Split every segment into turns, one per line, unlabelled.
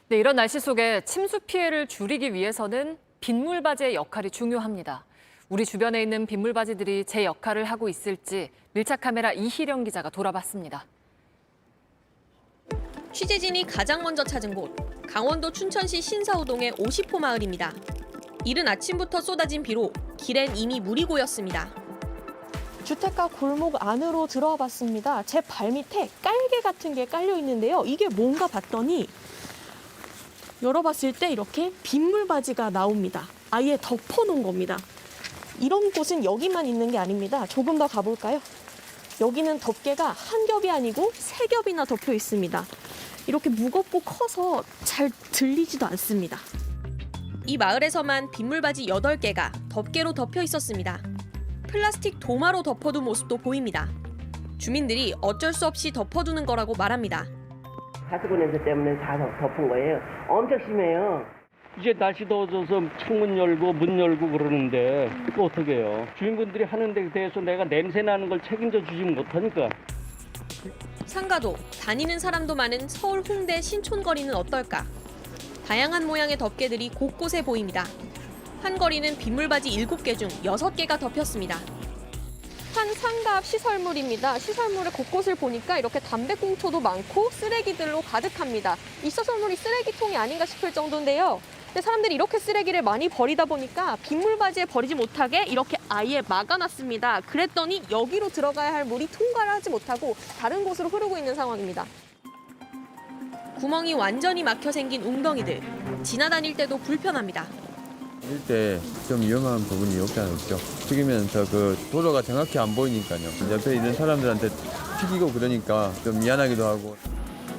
네, 이런 날씨 속에 침수 피해를 줄이기 위해서는 빗물바지의 역할이 중요합니다. 우리 주변에 있는 빗물바지들이 제 역할을 하고 있을지 밀착카메라 이희령 기자가 돌아봤습니다.
취재진이 가장 먼저 찾은 곳, 강원도 춘천시 신사호동의 50호 마을입니다. 이른 아침부터 쏟아진 비로 길엔 이미 물이 고였습니다.
주택가 골목 안으로 들어와 봤습니다. 제 발밑에 깔개 같은 게 깔려 있는데요. 이게 뭔가 봤더니 열어봤을 때 이렇게 빗물바지가 나옵니다. 아예 덮어놓은 겁니다. 이런 곳은 여기만 있는 게 아닙니다. 조금 더 가볼까요? 여기는 덮개가 한 겹이 아니고 세 겹이나 덮여 있습니다. 이렇게 무겁고 커서 잘 들리지도 않습니다.
이 마을에서만 빗물바지 8개가 덮개로 덮여 있었습니다. 플라스틱 도마로 덮어둔 모습도 보입니다. 주민들이 어쩔 수 없이 덮어두는 거라고 말합니다.
가스고 냄새 때문에 다 덮은 거예요. 엄청 심해요.
이제 날씨 더워져서 창문 열고 문 열고 그러는데 또 어떻게 해요? 주민분들이 하는 데 대해서 내가 냄새 나는 걸 책임져 주지 못하니까.
상가도 다니는 사람도 많은 서울 홍대 신촌거리는 어떨까? 다양한 모양의 덮개들이 곳곳에 보입니다. 한 거리는 빗물바지 7개 중 6개가 덮였습니다.
한 상가 앞 시설물입니다. 시설물의 곳곳을 보니까 이렇게 담배꽁초도 많고 쓰레기들로 가득합니다. 이 시설물이 쓰레기통이 아닌가 싶을 정도인데요. 근데 사람들이 이렇게 쓰레기를 많이 버리다 보니까 빗물바지에 버리지 못하게 이렇게 아예 막아놨습니다. 그랬더니 여기로 들어가야 할 물이 통과를 하지 못하고 다른 곳으로 흐르고 있는 상황입니다.
구멍이 완전히 막혀 생긴 웅덩이들. 지나다닐 때도 불편합니다.
일대 좀 위험한 부분이 없지 않아 있죠. 튀기면서 그 도로가 정확히 안 보이니까요. 옆에 있는 사람들한테 튀기고 그러니까 좀 미안하기도 하고.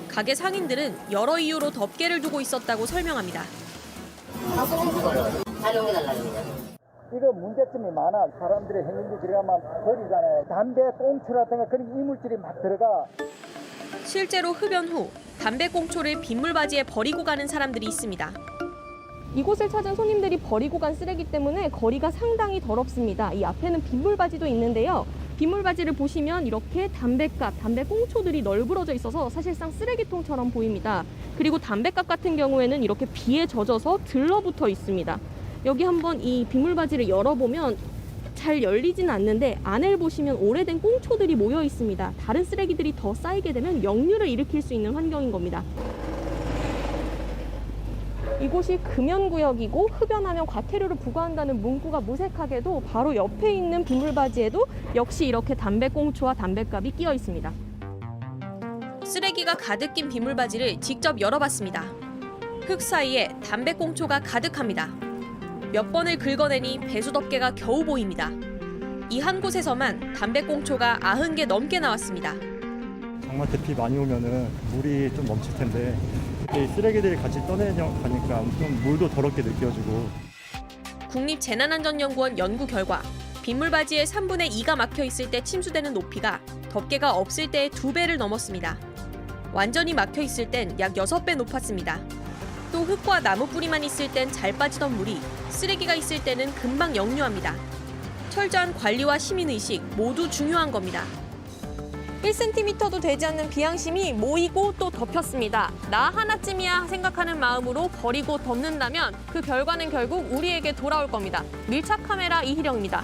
가게 상인들은 여러 이유로 덮개를 두고 있었다고 설명합니다.
이거 문제점이 많아. 사람들이 행인지 들어가면 버리잖아요. 담배 꽁초라든가 그런 이물질이 막 들어가.
실제로 흡연 후 담배꽁초를 빗물바지에 버리고 가는 사람들이 있습니다.
이곳을 찾은 손님들이 버리고 간 쓰레기 때문에 거리가 상당히 더럽습니다. 이 앞에는 빗물바지도 있는데요. 빗물바지를 보시면 이렇게 담배갑, 담배꽁초들이 널브러져 있어서 사실상 쓰레기통처럼 보입니다. 그리고 담배갑 같은 경우에는 이렇게 비에 젖어서 들러붙어 있습니다. 여기 한번 이 빗물바지를 열어보면 잘 열리지는 않는데 안을 보시면 오래된 꽁초들이 모여 있습니다. 다른 쓰레기들이 더 쌓이게 되면 역류를 일으킬 수 있는 환경인 겁니다. 이곳이 금연구역이고 흡연하면 과태료를 부과한다는 문구가 무색하게도 바로 옆에 있는 빗물바지에도 역시 이렇게 담배꽁초와 담배갑이 끼어 있습니다.
쓰레기가 가득 낀 빗물바지를 직접 열어봤습니다. 흙 사이에 담배꽁초가 가득합니다. 몇 번을 긁어내니 배수덮개가 겨우 보입니다. 이 한 곳에서만 담배꽁초가 90개 넘게 나왔습니다.
장마 대피 많이 오면은 물이 좀 넘칠 텐데 이 쓰레기들이 같이 떠내려가니까 좀 물도 더럽게 느껴지고.
국립재난안전연구원 연구 결과 빗물바지의 3분의 2가 막혀 있을 때 침수되는 높이가 덮개가 없을 때의 2배를 넘었습니다. 완전히 막혀 있을 땐 약 6배 높았습니다. 또 흙과 나무 뿌리만 있을 땐 잘 빠지던 물이 쓰레기가 있을 때는 금방 역류합니다. 철저한 관리와 시민의식 모두 중요한 겁니다.
1cm도 되지 않는 비양심이 모이고 또 덮였습니다. 나 하나쯤이야 생각하는 마음으로 버리고 덮는다면 그 결과는 결국 우리에게 돌아올 겁니다. 밀착 카메라 이희령입니다.